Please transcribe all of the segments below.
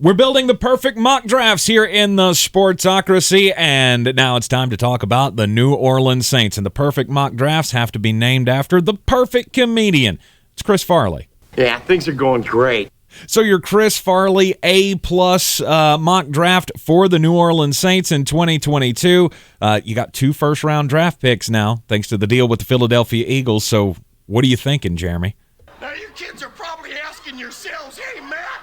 We're building the perfect mock drafts here in the Sportsocracy, and now it's time to talk about the New Orleans Saints. And the perfect mock drafts have to be named after the perfect comedian. It's Chris Farley. Yeah, things are going great. So your Chris Farley A-plus mock draft for the New Orleans Saints in 2022. You got 2 first-round draft picks now, thanks to the deal with the Philadelphia Eagles. So what are you thinking, Jeremy? Now you kids are probably asking yourselves, hey, Matt,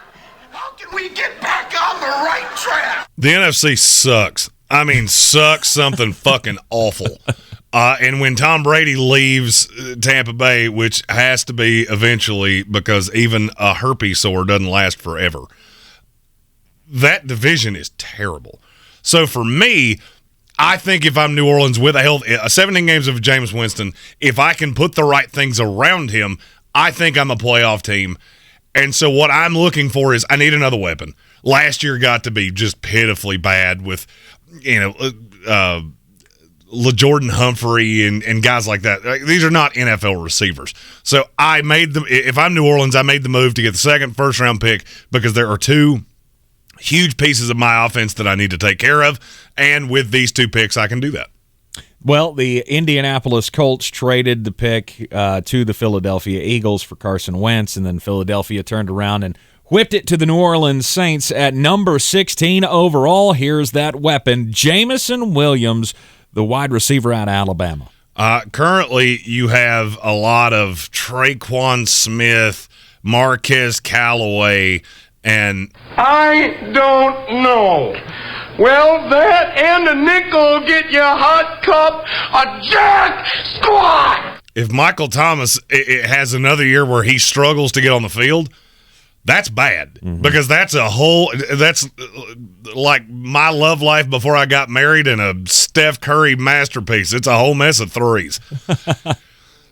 how can we get back on the right track? The NFC sucks. I mean, sucks something fucking awful. And when Tom Brady leaves Tampa Bay, which has to be eventually because even a herpes sore doesn't last forever, that division is terrible. So for me, I think if I'm New Orleans with 17 games of Jameis Winston, if I can put the right things around him, I think I'm a playoff team. And so what I'm looking for is I need another weapon. Last year got to be just pitifully bad with, LaJordan Humphrey and guys like that. These are not NFL receivers. So if I'm New Orleans, I made the move to get the second first-round pick because there are 2 huge pieces of my offense that I need to take care of, and with these 2 picks, I can do that. Well, the Indianapolis Colts traded the pick to the Philadelphia Eagles for Carson Wentz, and then Philadelphia turned around and whipped it to the New Orleans Saints at number 16 overall. Here's that weapon, Jameson Williams, the wide receiver out of Alabama. Currently, you have a lot of Traquan Smith, Marquez Callaway, and I don't know. Well, that and a nickel will get you a hot cup of Jack Squat. If Michael Thomas has another year where he struggles to get on the field, that's bad because that's like my love life before I got married and a Steph Curry masterpiece. It's a whole mess of threes.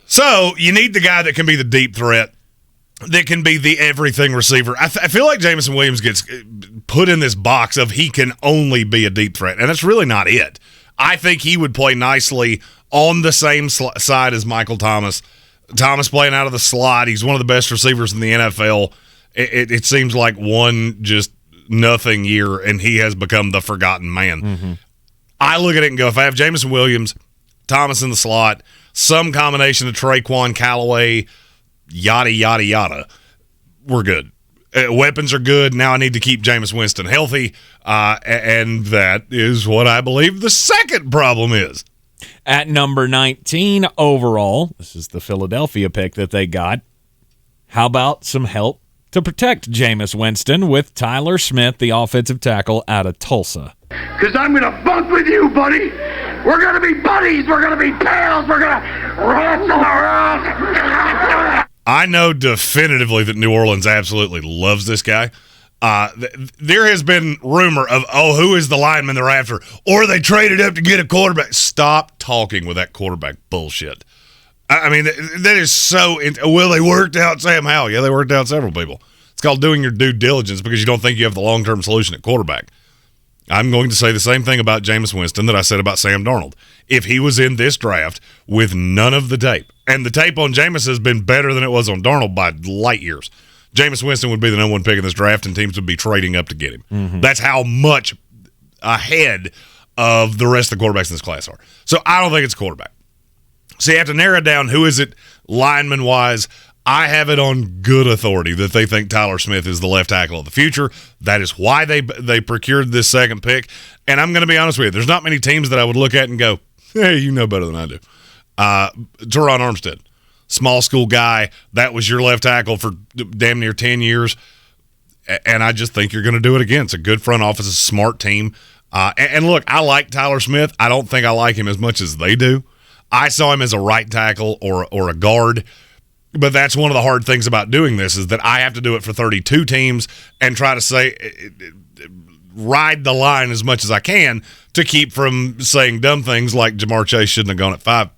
So you need the guy that can be the deep threat, that can be the everything receiver. I feel like Jameson Williams gets put in this box of he can only be a deep threat, and that's really not it. I think he would play nicely on the same side as Michael Thomas. Thomas playing out of the slot. He's one of the best receivers in the NFL. It seems like one just nothing year, and he has become the forgotten man. I look at it and go, if I have Jameson Williams, Thomas in the slot, some combination of Traquan, Callaway, yada, yada, yada, we're good. Weapons are good. Now I need to keep Jameis Winston healthy, and that is what I believe the second problem is. At number 19 overall, this is the Philadelphia pick that they got. How about some help to protect Jameis Winston with Tyler Smith, the offensive tackle out of Tulsa? Because I'm going to bunk with you, buddy. We're going to be buddies. We're going to be pals. We're going to wrestle around. I know definitively that New Orleans absolutely loves this guy. There has been rumor of, who is the lineman they're after? Or they traded up to get a quarterback. Stop talking with that quarterback bullshit. I mean, that is so – well, they worked out Sam Howell. Yeah, they worked out several people. It's called doing your due diligence because you don't think you have the long-term solution at quarterback. I'm going to say the same thing about Jameis Winston that I said about Sam Darnold. If he was in this draft with none of the tape, and the tape on Jameis has been better than it was on Darnold by light years, Jameis Winston would be the number 1 pick in this draft, and teams would be trading up to get him. That's how much ahead of the rest of the quarterbacks in this class are. So I don't think it's a quarterback. So you have to narrow down who is it lineman-wise. I have it on good authority that they think Tyler Smith is the left tackle of the future. That is why they procured this second pick. And I'm going to be honest with you, there's not many teams that I would look at and go, hey, you know better than I do. Teron Armstead, small school guy. That was your left tackle for damn near 10 years. And I just think you're going to do it again. It's a good front office, a smart team. And look, I like Tyler Smith. I don't think I like him as much as they do. I saw him as a right tackle or a guard, but that's one of the hard things about doing this is that I have to do it for 32 teams and try to ride the line as much as I can to keep from saying dumb things like Jamar Chase shouldn't have gone at 5.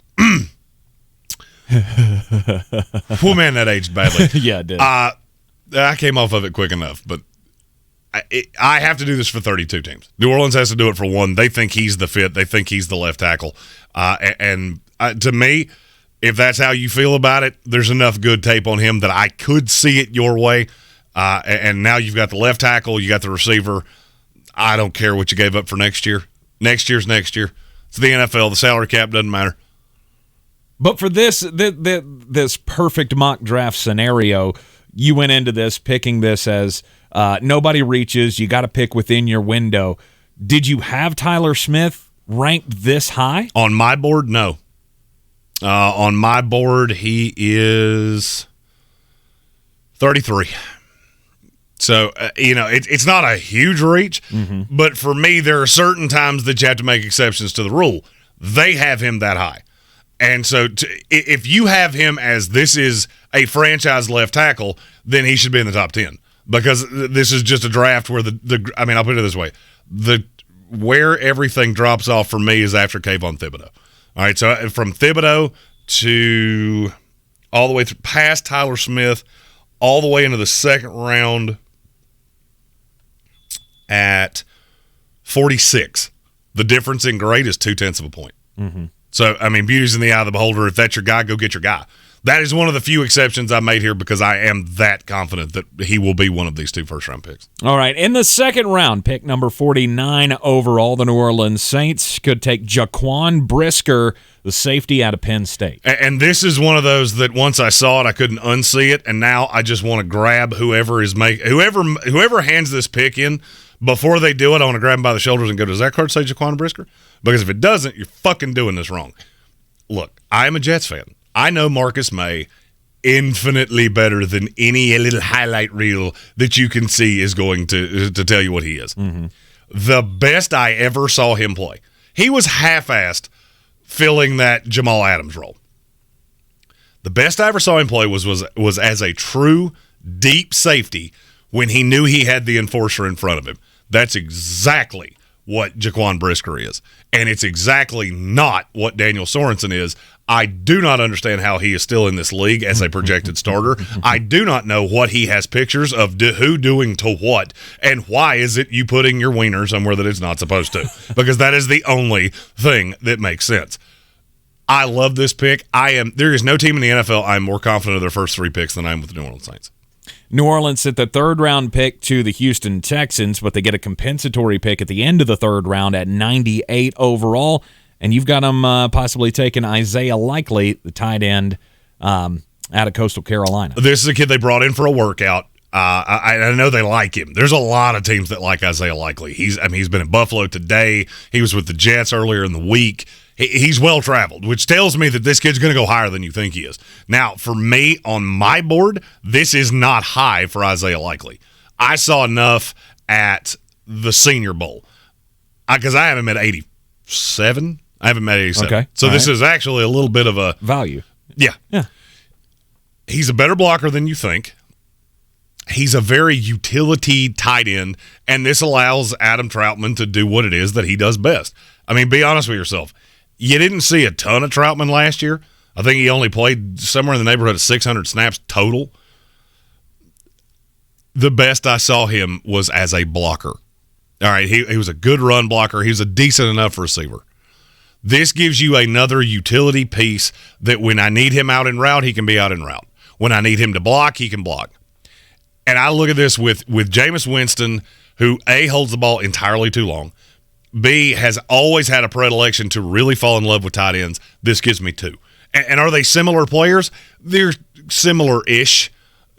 Poor man, that aged badly. Yeah, it did. I came off of it quick enough, but I have to do this for 32 teams. New Orleans has to do it for 1. They think he's the fit. They think he's the left tackle. To me, if that's how you feel about it, there's enough good tape on him that I could see it your way. And now you've got the left tackle, you got the receiver. I don't care what you gave up for next year. Next year's next year. It's the NFL. The salary cap doesn't matter. But for this perfect mock draft scenario, you went into this picking this as nobody reaches. You got to pick within your window. Did you have Tyler Smith ranked this high? On my board, no. On my board, he is 33. So, it's not a huge reach, but for me, there are certain times that you have to make exceptions to the rule. They have him that high. And so if you have him as this is a franchise left tackle, then he should be in the top 10 because this is just a draft where I'll put it this way. Where everything drops off for me is after Kayvon Thibodeau. All right, so from Thibodeau to all the way through past Tyler Smith, all the way into the second round at 46. The difference in grade is 0.2 of a point. Mm-hmm. So, beauty's in the eye of the beholder. If that's your guy, go get your guy. That is one of the few exceptions I made here because I am that confident that he will be one of these 2 first-round picks. All right, in the second round, pick number 49 overall, the New Orleans Saints could take Jaquan Brisker, the safety out of Penn State. And this is one of those that once I saw it, I couldn't unsee it, and now I just want to grab whoever hands this pick in. Before they do it, I want to grab him by the shoulders and go, does that card say Jaquan Brisker? Because if it doesn't, you're fucking doing this wrong. Look, I am a Jets fan. I know Marcus May infinitely better than any little highlight reel that you can see is going to tell you what he is. Mm-hmm. The best I ever saw him play, he was half-assed filling that Jamal Adams role. The best I ever saw him play was as a true deep safety when he knew he had the enforcer in front of him. That's exactly what Jaquan Brisker is. And it's exactly not what Daniel Sorensen is. I do not understand how he is still in this league as a projected starter. I do not know what he has pictures of who doing to what, and why is it you putting your wiener somewhere that it's not supposed to? Because that is the only thing that makes sense. I love this pick. There is no team in the NFL I'm more confident of their first 3 picks than I am with the New Orleans Saints. New Orleans sent the third-round pick to the Houston Texans, but they get a compensatory pick at the end of the third round at 98 overall, and you've got them possibly taking Isaiah Likely, the tight end out of Coastal Carolina. This is a kid they brought in for a workout. I know they like him. There's a lot of teams that like Isaiah Likely. He's been in Buffalo today. He was with the Jets earlier in the week. He's well-traveled, which tells me that this kid's going to go higher than you think he is. Now, for me, on my board, this is not high for Isaiah Likely. I saw enough at the Senior Bowl because I have him at 87. I have him at 87. Okay. So this is actually a little bit of a value. Yeah. He's a better blocker than you think. He's a very utility tight end, and this allows Adam Troutman to do what it is that he does best. Be honest with yourself. You didn't see a ton of Troutman last year. I think he only played somewhere in the neighborhood of 600 snaps total. The best I saw him was as a blocker. All right, he was a good run blocker. He was a decent enough receiver. This gives you another utility piece that when I need him out in route, he can be out in route. When I need him to block, he can block. And I look at this with Jameis Winston, who, A, holds the ball entirely too long, B, has always had a predilection to really fall in love with tight ends. This gives me 2. And are they similar players? They're similar-ish.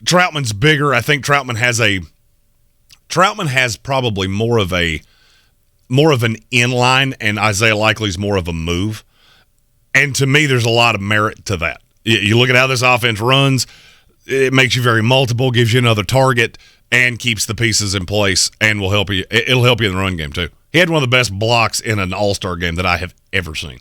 Troutman's bigger. I think Troutman has probably more of an inline, and Isaiah Likely's more of a move. And to me, there's a lot of merit to that. You look at how this offense runs, it makes you very multiple, gives you another target, and keeps the pieces in place, and will help you. It'll help you in the run game, too. He had one of the best blocks in an all-star game that I have ever seen.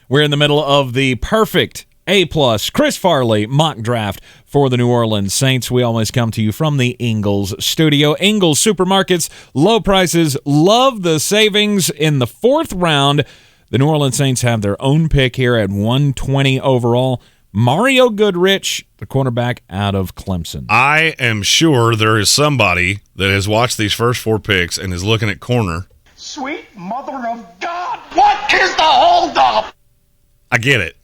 We're in the middle of the perfect A-plus Chris Farley mock draft for the New Orleans Saints. We always come to you from the Ingles studio. Ingles Supermarkets, low prices, love the savings. In the 4th round, the New Orleans Saints have their own pick here at 120 overall. Mario Goodrich, the cornerback out of Clemson. I am sure there is somebody that has watched these first 4 picks and is looking at corner. Sweet mother of God, what is the holdup? I get it.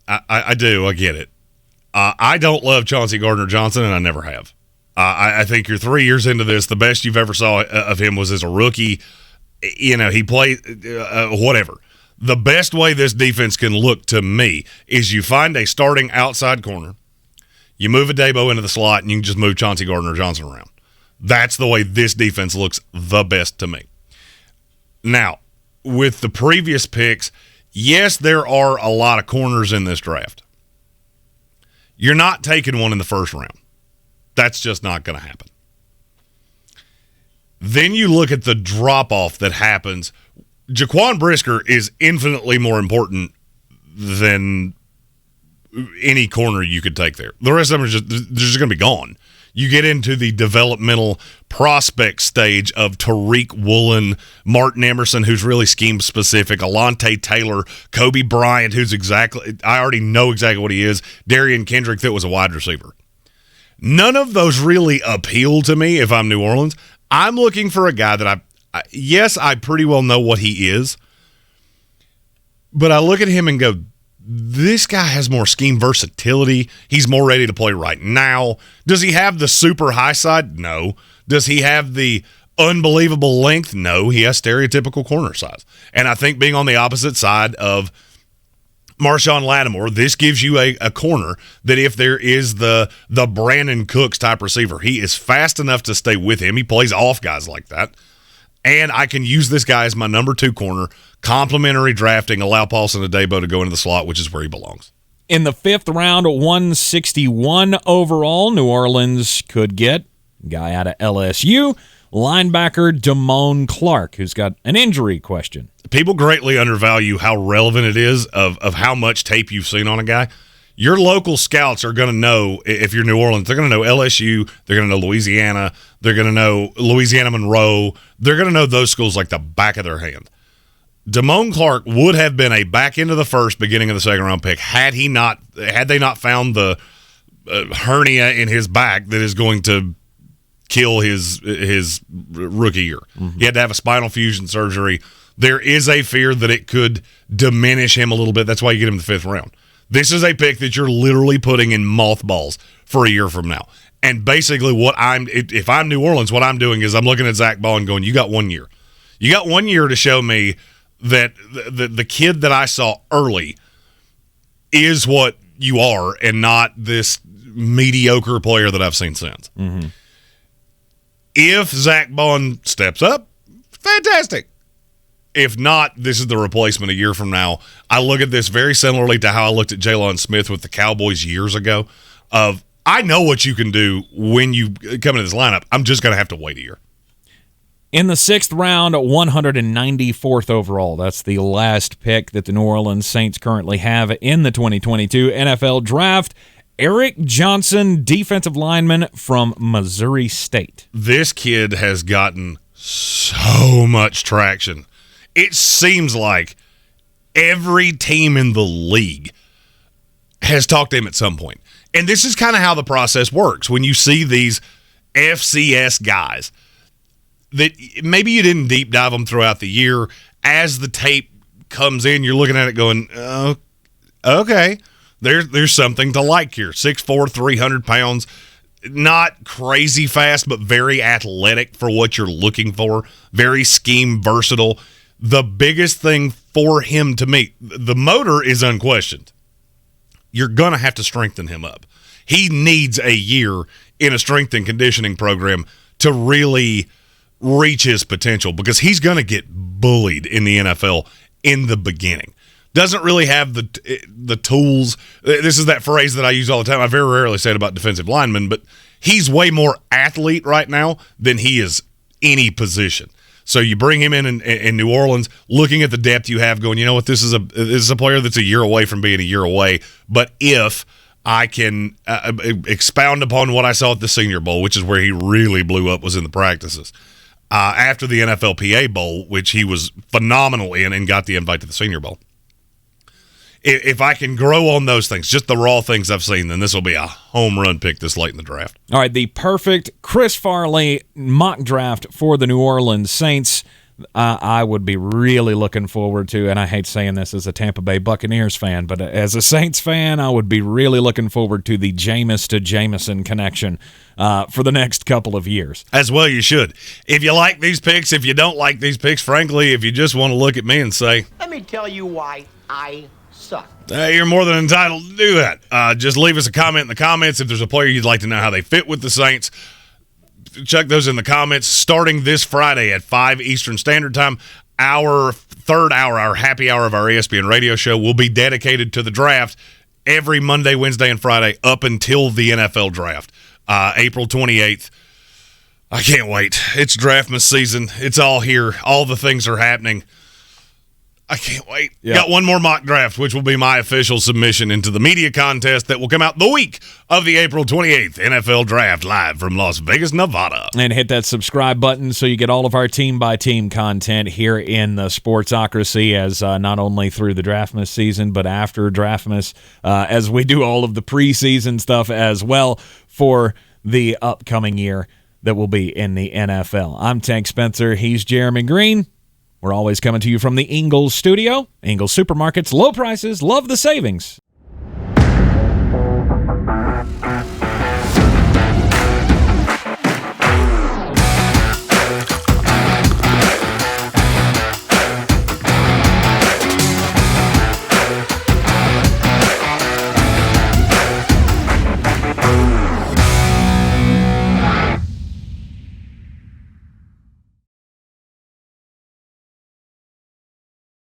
I do. I get it. I don't love Chauncey Gardner-Johnson, and I never have. I think you're 3 years into this. The best you've ever saw of him was as a rookie. You know, he played whatever. The best way this defense can look to me is you find a starting outside corner, you move a Debo into the slot, and you can just move Chauncey Gardner-Johnson around. That's the way this defense looks the best to me. Now, with the previous picks, yes, there are a lot of corners in this draft. You're not taking one in the first round. That's just not going to happen. Then you look at the drop-off that happens. Jaquan Brisker is infinitely more important than any corner you could take there. The rest of them are just going to be gone. You get into the developmental prospect stage of Tariq Woolen, Martin Emerson, who's really scheme-specific, Alontae Taylor, Kobe Bryant, I already know exactly what he is, Darian Kendrick that was a wide receiver. None of those really appeal to me if I'm New Orleans. I'm looking for a guy that I pretty well know what he is, but I look at him and go, this guy has more scheme versatility. He's more ready to play right now. Does he have the super high side? No. Does he have the unbelievable length? No. He has stereotypical corner size. And I think being on the opposite side of Marshawn Lattimore, this gives you a corner that if there is the Brandon Cooks type receiver, he is fast enough to stay with him. He plays off guys like that. And I can use this guy as my number 2 corner, complimentary drafting, allow Paulson Adebo to go into the slot, which is where he belongs. In the 5th round, 161 overall, New Orleans could get a guy out of LSU, linebacker Damone Clark, who's got an injury question. People greatly undervalue how relevant it is of how much tape you've seen on a guy. Your local scouts are going to know, if you're New Orleans, they're going to know LSU, they're going to know Louisiana, they're going to know Louisiana Monroe, they're going to know those schools like the back of their hand. Damone Clark would have been a back into the first, beginning of the second round pick had they not found the hernia in his back that is going to kill his rookie year. Mm-hmm. He had to have a spinal fusion surgery. There is a fear that it could diminish him a little bit. That's why you get him in the 5th round. This is a pick that you're literally putting in mothballs for a year from now. And basically if I'm New Orleans, what I'm doing is I'm looking at Zach Ball and going, you got 1 year. You got 1 year to show me that the kid that I saw early is what you are and not this mediocre player that I've seen since. Mm-hmm. If Zach Bond steps up, fantastic. If not, this is the replacement a year from now. I look at this very similarly to how I looked at Jalen Smith with the Cowboys years ago of, I know what you can do when you come into this lineup. I'm just going to have to wait a year. In the 6th round, 194th overall. That's the last pick that the New Orleans Saints currently have in the 2022 NFL Draft. Eric Johnson, defensive lineman from Missouri State. This kid has gotten so much traction. It seems like every team in the league has talked to him at some point. And this is kind of how the process works. When you see these FCS guys that maybe you didn't deep dive them throughout the year, as the tape comes in, you're looking at it going, okay, there's something to like here. 6'4", 300 pounds, not crazy fast, but very athletic for what you're looking for, very scheme versatile. The biggest thing for him to me, the motor is unquestioned. You're going to have to strengthen him up. He needs a year in a strength and conditioning program to really reach his potential because he's going to get bullied in the NFL in the beginning. Doesn't really have the tools. This is that phrase that I use all the time. I very rarely say it about defensive linemen, but he's way more athlete right now than he is any position. So you bring him in New Orleans, looking at the depth you have, going, you know what, this is a player that's a year away from being a year away. But if I can expound upon what I saw at the Senior Bowl, which is where he really blew up, was in the practices. After the NFLPA Bowl, which he was phenomenal in and got the invite to the Senior Bowl. If I can grow on those things, just the raw things I've seen, then this will be a home run pick this late in the draft. All right, the perfect Chris Farley mock draft for the New Orleans Saints. I would be really looking forward to, and I hate saying this as a Tampa Bay Buccaneers fan, but as a Saints fan, I would be really looking forward to the Jameis to Jameson connection for the next couple of years. As well you should. If you like these picks, if you don't like these picks, frankly, if you just want to look at me and say, Let me tell you why I suck. You're more than entitled to do that. Just leave us a comment in the comments if there's a player you'd like to know how they fit with the Saints. Check those in the comments. Starting this Friday at 5 Eastern Standard Time, our third hour, our happy hour of our ESPN radio show will be dedicated to the draft every Monday, Wednesday, and Friday up until the NFL draft, April 28th. I can't wait. It's draftmas season. It's all here. All the things are happening. I can't wait. Yep. Got one more mock draft, which will be my official submission into the media contest that will come out the week of the April 28th NFL Draft, live from Las Vegas, Nevada. And hit that subscribe button so you get all of our team-by-team content here in the Sportsocracy, as not only through the draftmas season, but after draftmas, as we do all of the preseason stuff as well for the upcoming year that will be in the NFL. I'm Tank Spencer. He's Jeremy Greene. We're always coming to you from the Ingles studio. Ingles Supermarkets, low prices, love the savings.